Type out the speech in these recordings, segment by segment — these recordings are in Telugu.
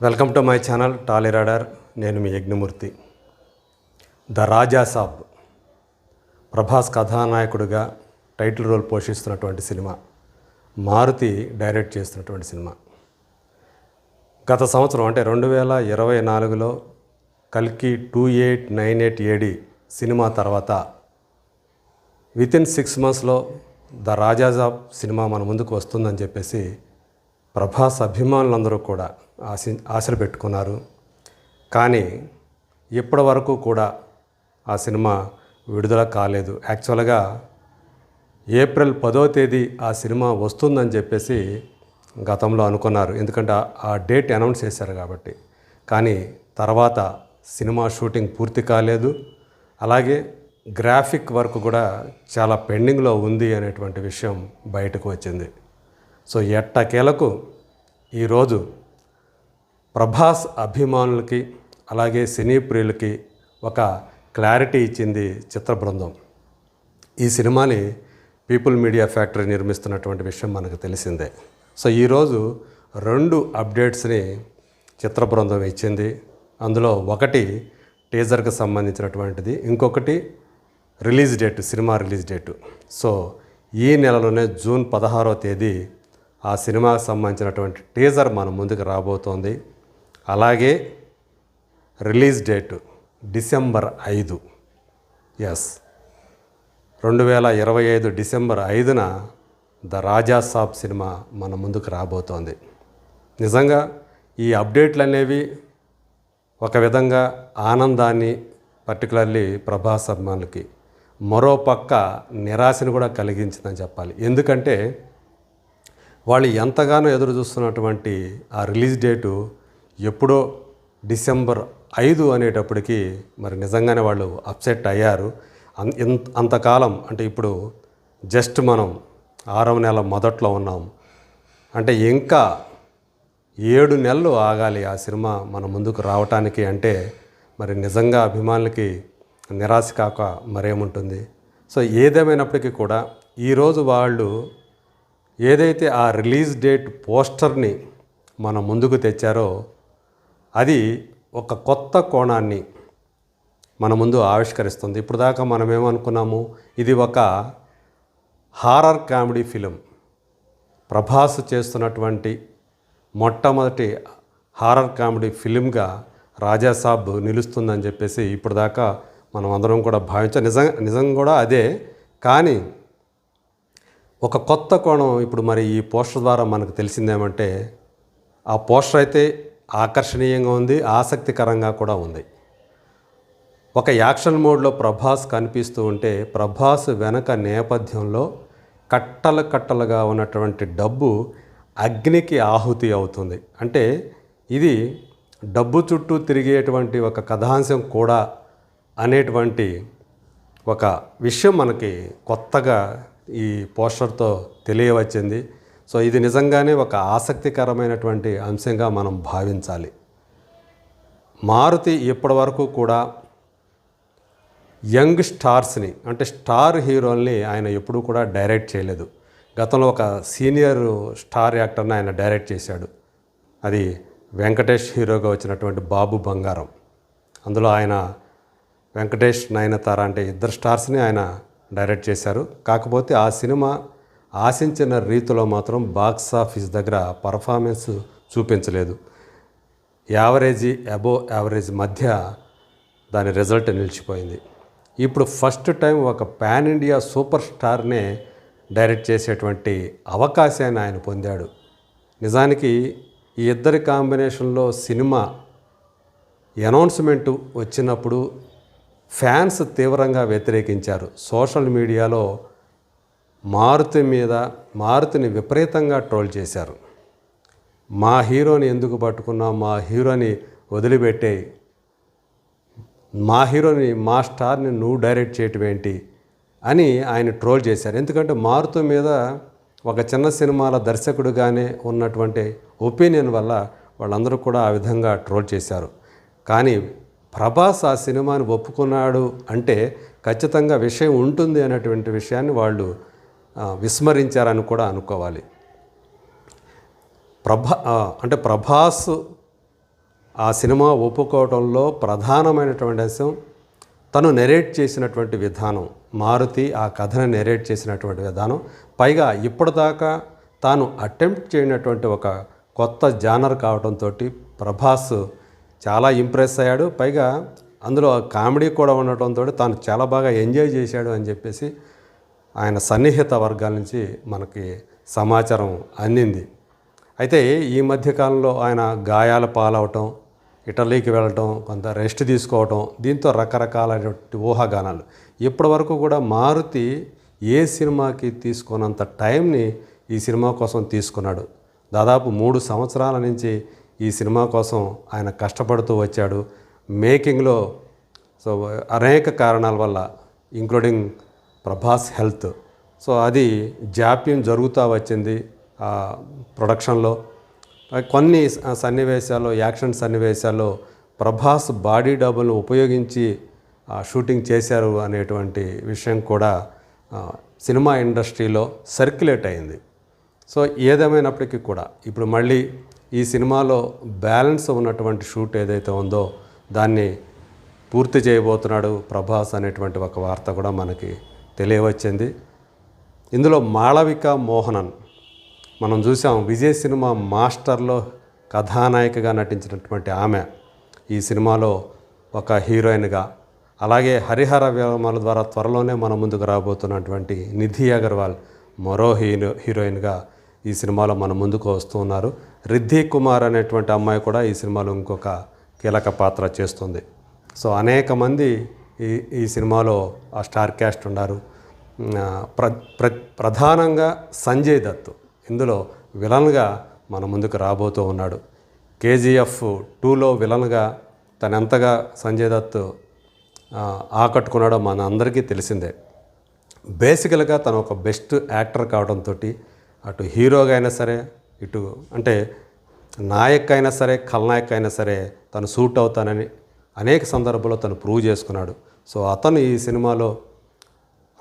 Welcome to my channel Tollyradar. నేను మీ యజ్ఞమూర్తి. ద రాజా సాబ్ ప్రభాస్ కథానాయకుడిగా టైటిల్ రోల్ పోషిస్తున్నటువంటి సినిమా, మారుతి డైరెక్ట్ చేస్తున్నటువంటి సినిమా. గత సంవత్సరం అంటే 2024లో కల్కి 2898 AD సినిమా తర్వాత వితిన్ 6 monthsలో ద రాజా సాబ్ సినిమా మన ముందుకు వస్తుందని చెప్పేసి ప్రభాస్ అభిమానులందరూ కూడా ఆశలు పెట్టుకున్నారు. కానీ ఇప్పటి వరకు కూడా ఆ సినిమా విడుదల కాలేదు. యాక్చువల్గా ఏప్రిల్ 10వ తేదీ ఆ సినిమా వస్తుందని చెప్పేసి గతంలో అనుకున్నారు, ఎందుకంటే ఆ డేట్ అనౌన్స్ చేశారు కాబట్టి. కానీ తర్వాత సినిమా షూటింగ్ పూర్తి కాలేదు. అలాగే గ్రాఫిక్ వర్క్ కూడా చాలా పెండింగ్లో ఉంది అనేటువంటి విషయం బయటకు వచ్చింది. సో ఎట్టకేలకు ఈరోజు ప్రభాస్ అభిమానులకి అలాగే సినీ ప్రియులకి ఒక క్లారిటీ ఇచ్చింది చిత్ర బృందం. ఈ సినిమాని పీపుల్ మీడియా ఫ్యాక్టరీ నిర్మిస్తున్నటువంటి విషయం మనకు తెలిసిందే. సో ఈరోజు 2 అప్డేట్స్ని చిత్ర బృందం ఇచ్చింది. అందులో ఒకటి టీజర్కి సంబంధించినటువంటిది, ఇంకొకటి release date, cinema release date. So ఈ నెలలోనే జూన్ 16వ తేదీ ఆ సినిమాకి సంబంధించినటువంటి టీజర్ మన ముందుకు రాబోతోంది. అలాగే రిలీజ్ డేటు డిసెంబర్ 5. 2025 డిసెంబర్ 5న ద రాజా సాబ్ సినిమా మన ముందుకు రాబోతోంది. నిజంగా ఈ అప్డేట్లు అనేవి ఒక విధంగా ఆనందాన్ని, పర్టికులర్లీ ప్రభాస్ అభిమానులకి, మరో పక్క నిరాశను కూడా కలిగించిందని చెప్పాలి. ఎందుకంటే వాళ్ళు ఎంతగానో ఎదురు చూస్తున్నటువంటి ఆ రిలీజ్ డేటు ఎప్పుడో డిసెంబర్ 5 అనేటప్పటికీ మరి నిజంగానే వాళ్ళు అప్సెట్ అయ్యారు. అంతకాలం అంటే ఇప్పుడు జస్ట్ మనం 6వ నెల మొదట్లో ఉన్నాం. అంటే ఇంకా 7 నెలలు ఆగాలి ఆ సినిమా మన ముందుకు రావటానికి. అంటే మరి నిజంగా అభిమానులకి నిరాశ కాక మరేముంటుంది. సో ఏదేమైనప్పటికీ కూడా ఈరోజు వాళ్ళు ఏదైతే ఆ రిలీజ్ డేట్ పోస్టర్ని మన ముందుకు తెచ్చారో అది ఒక కొత్త కోణాన్ని మన ముందు ఆవిష్కరిస్తుంది. ఇప్పుడు దాకా మనం ఏమనుకున్నాము, ఇది ఒక హారర్ కామెడీ ఫిలిం, ప్రభాస్ చేస్తున్నటువంటి మొట్టమొదటి హారర్ కామెడీ ఫిలింగా రాజా సాబ్ నిలుస్తుందని చెప్పేసి ఇప్పుడు దాకా మనం అందరం కూడా భావించాం. నిజంగా కూడా అదే. కానీ ఒక కొత్త కోణం ఇప్పుడు మరి ఈ పోస్టర్ ద్వారా మనకు తెలిసిందేమంటే, ఆ పోస్టర్ అయితే ఆకర్షణీయంగా ఉంది, ఆసక్తికరంగా కూడా ఉంది. ఒక యాక్షన్ మోడ్లో ప్రభాస్ కనిపిస్తూ ఉంటే, ప్రభాస్ వెనక నేపథ్యంలో కట్టలు కట్టలుగా ఉన్నటువంటి డబ్బు అగ్నికి ఆహుతి అవుతుంది. అంటే ఇది డబ్బు చుట్టూ తిరిగేటువంటి ఒక కథాంశం కూడా అనేటువంటి ఒక విషయం మనకి కొత్తగా ఈ పోస్టర్తో తెలియవచ్చింది. సో ఇది నిజంగానే ఒక ఆసక్తికరమైనటువంటి అంశంగా మనం భావించాలి. మారుతి ఇప్పటి వరకు కూడా యంగ్ స్టార్స్ని, అంటే స్టార్ హీరోల్ని ఆయన ఎప్పుడూ కూడా డైరెక్ట్ చేయలేదు. గతంలో ఒక సీనియర్ స్టార్ యాక్టర్ని ఆయన డైరెక్ట్ చేశాడు. అది వెంకటేష్ హీరోగా వచ్చినటువంటి బాబు బంగారం. అందులో ఆయన వెంకటేష్, నయనతార అంటే 2 స్టార్స్ని ఆయన డైరెక్ట్ చేశారు. కాకపోతే ఆ సినిమా ఆశించిన రీతిలో మాత్రం బాక్స్ ఆఫీస్ దగ్గర పర్ఫార్మెన్స్ చూపించలేదు. యావరేజీ, అబోవ్ యావరేజ్ మధ్య దాని రిజల్ట్ నిలిచిపోయింది. ఇప్పుడు ఫస్ట్ టైం ఒక పాన్ ఇండియా సూపర్ స్టార్నే డైరెక్ట్ చేసేటువంటి అవకాశాన్ని ఆయన పొందాడు. నిజానికి ఈ ఇద్దరి కాంబినేషన్లో సినిమా అనౌన్స్మెంటు వచ్చినప్పుడు ఫ్యాన్స్ తీవ్రంగా వ్యతిరేకించారు. సోషల్ మీడియాలో మారుతిని విపరీతంగా ట్రోల్ చేశారు. మా హీరోని ఎందుకు పట్టుకున్నావు, మా హీరోని వదిలిపెట్టే, మా హీరోని, మా స్టార్ని నువ్వు డైరెక్ట్ చేయటం ఏంటి అని ఆయన ట్రోల్ చేశారు. ఎందుకంటే మారుతి మీద ఒక చిన్న సినిమాల దర్శకుడుగానే ఉన్నటువంటి ఒపీనియన్ వల్ల వాళ్ళందరూ కూడా ఆ విధంగా ట్రోల్ చేశారు. కానీ ప్రభాస్ ఆ సినిమాని ఒప్పుకున్నాడు అంటే ఖచ్చితంగా విషయం ఉంటుంది అనేటువంటి విషయాన్ని వాళ్ళు విస్మరించారని కూడా అనుకోవాలి. ప్రభాస్ ఆ సినిమా ఒప్పుకోవడంలో ప్రధానమైనటువంటి అంశం తను నెరేట్ చేసినటువంటి విధానం. మారుతి ఆ కథను నెరేట్ చేసినటువంటి విధానం, పైగా ఇప్పటిదాకా తాను అటెంప్ట్ చేయనటువంటి ఒక కొత్త జానర్ కావడంతో ప్రభాస్ చాలా ఇంప్రెస్ అయ్యాడు. పైగా అందులో కామెడీ కూడా ఉండటంతో తాను చాలా బాగా ఎంజాయ్ చేశాడు అని చెప్పేసి ఆయన సన్నిహిత వర్గాల నుంచి మనకి సమాచారం అందింది. అయితే ఈ మధ్యకాలంలో ఆయన గాయాల పాలవటం, ఇటలీకి వెళ్ళటం, కొంత రెస్ట్ తీసుకోవటం, దీంతో రకరకాలైనటువంటి ఊహాగానాలు. ఇప్పటి వరకు కూడా మారుతి ఏ సినిమాకి తీసుకున్నంత టైంని ఈ సినిమా కోసం తీసుకున్నాడు. దాదాపు 3 సంవత్సరాల నుంచి ఈ సినిమా కోసం ఆయన కష్టపడుతూ వచ్చాడు. మేకింగ్లో సో అనేక కారణాల వల్ల, ఇంక్లూడింగ్ ప్రభాస్ హెల్త్, సో అది జాప్యం జరుగుతూ వచ్చింది ప్రొడక్షన్లో. కొన్ని సన్నివేశాల్లో, యాక్షన్ సన్నివేశాల్లో ప్రభాస్ బాడీ డబుల్ని ఉపయోగించి షూటింగ్ చేశారు అనేటువంటి విషయం కూడా సినిమా ఇండస్ట్రీలో సర్క్యులేట్ అయింది. సో ఏదేమైనప్పటికీ కూడా ఇప్పుడు మళ్ళీ ఈ సినిమాలో బ్యాలెన్స్ ఉన్నటువంటి షూట్ ఏదైతే ఉందో దాన్ని పూర్తి చేయబోతున్నాడు ప్రభాస్ అనేటువంటి ఒక వార్త కూడా మనకి తెలియవచ్చింది. ఇందులో మాళవిక మోహనన్ మనం చూసాం, విజయ్ సినిమా మాస్టర్లో కథానాయికగా నటించినటువంటి ఆమె ఈ సినిమాలో ఒక హీరోయిన్గా, అలాగే హరిహర వ్యోమాల ద్వారా త్వరలోనే మన ముందుకు రాబోతున్నటువంటి నిధి అగర్వాల్ మరో హీరోయిన్గా ఈ సినిమాలో మన ముందుకు వస్తూ ఉన్నారు. రిద్ధి కుమార్ అనేటువంటి అమ్మాయి కూడా ఈ సినిమాలో ఇంకొక కీలక పాత్ర చేస్తుంది. సో అనేక మంది ఈ సినిమాలో ఆ స్టార్ క్యాస్ట్ ఉన్నారు. ప్రధానంగా సంజయ్ దత్ ఇందులో విలన్గా మన ముందుకు రాబోతూ ఉన్నాడు. KGF 2లో విలన్గా తనెంతగా సంజయ్ దత్ ఆకట్టుకున్నాడో మన అందరికీ తెలిసిందే. బేసికల్గా తను ఒక బెస్ట్ యాక్టర్ కావడంతో అటు హీరోగా అయినా సరే, ఇటు అంటే నాయక్ అయినా సరే, ఖల్నాయక్ అయినా సరే తను సూట్ అవుతానని అనేక సందర్భాల్లో తను ప్రూవ్ చేసుకున్నాడు. సో అతను ఈ సినిమాలో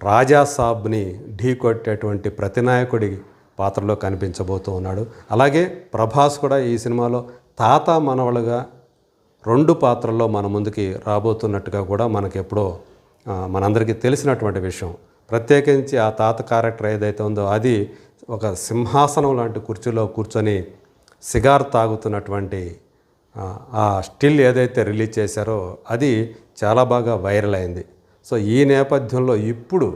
రాజా సాబ్ని ఢీ కొట్టేటువంటి ప్రతినాయకుడి పాత్రలో కనిపించబోతూ ఉన్నాడు. అలాగే ప్రభాస్ కూడా ఈ సినిమాలో తాత మనవలుగా 2 పాత్రల్లో మన ముందుకి రాబోతున్నట్టుగా కూడా మనకి ఎప్పుడో మనందరికీ తెలిసినటువంటి విషయం. ప్రత్యేకించి ఆ తాత క్యారెక్టర్ ఏదైతే ఉందో అది ఒక సింహాసనం లాంటి కుర్చీలో కూర్చొని సిగార్ తాగుతున్నటువంటి ఆ స్టిల్ ఏదైతే రిలీజ్ చేశారో అది చాలా బాగా వైరల్ అయింది. సో ఈ నేపథ్యంలో ఇప్పుడు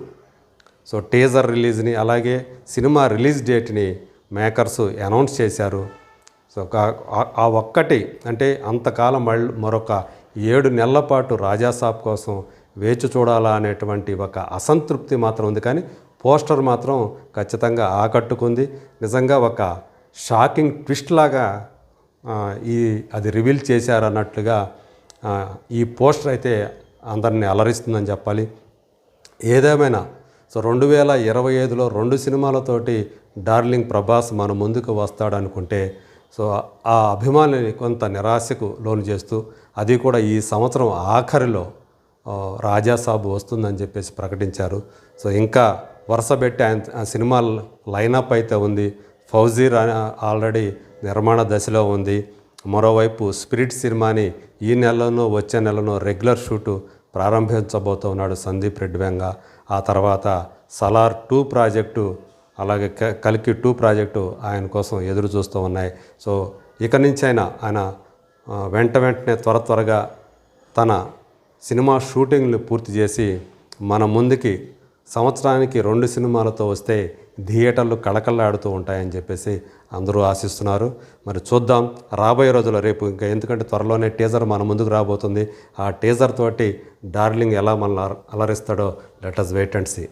సో టీజర్ రిలీజ్ని, అలాగే సినిమా రిలీజ్ డేట్ని మేకర్స్ అనౌన్స్ చేశారు. సో ఆ ఒక్కటి అంటే అంతకాలం మరొక 7 నెలల పాటు రాజాసాబ్ కోసం వేచి చూడాలా అనేటువంటి ఒక అసంతృప్తి మాత్రం ఉంది. కానీ పోస్టర్ మాత్రం ఖచ్చితంగా ఆకట్టుకుంది. నిజంగా ఒక షాకింగ్ ట్విస్ట్ లాగా అది రివీల్ చేశారన్నట్లుగా ఈ పోస్టర్ అయితే అందరినీ అలరిస్తుందని చెప్పాలి. ఏదేమైనా సో 2025లో 2 సినిమాలతోటి డార్లింగ్ ప్రభాస్ మన ముందుకు వస్తాడనుకుంటే సో ఆ అభిమానులని కొంత నిరాశకు లోను చేస్తూ, అది కూడా ఈ సంవత్సరం ఆఖరిలో రాజాసాబ్ వస్తుందని చెప్పేసి ప్రకటించారు. సో ఇంకా వరుసపెట్టి ఆ సినిమా లైనప్ అయితే ఉంది. ఫౌజీ ఆల్రెడీ నిర్మాణ దశలో ఉంది. మరోవైపు స్పిరిట్ సినిమాని ఈ నెలలోనో వచ్చే నెలలోనో రెగ్యులర్ షూటు ప్రారంభించబోతున్నాడు సందీప్ రెడ్డి వెంగ. ఆ తర్వాత సలార్ 2 ప్రాజెక్టు, అలాగే కల్కి 2 ప్రాజెక్టు ఆయన కోసం ఎదురు చూస్తూ ఉన్నాయి. సో ఇక నుంచైనా ఆయన వెంటనే త్వరగా తన సినిమా షూటింగ్లు పూర్తి చేసి మన ముందుకి సంవత్సరానికి 2 సినిమాలతో వస్తే థియేటర్లు కళకళలాడుతూ ఉంటాయని చెప్పేసి అందరూ ఆశిస్తున్నారు. మరి చూద్దాం రాబోయే రోజుల్లో. రేపు ఇంకా ఎందుకంటే త్వరలోనే టీజర్ మన ముందుకు రాబోతుంది. ఆ టీజర్ తోటి డార్లింగ్ ఎలా మనల్ని అలరిస్తాడో let us wait and see.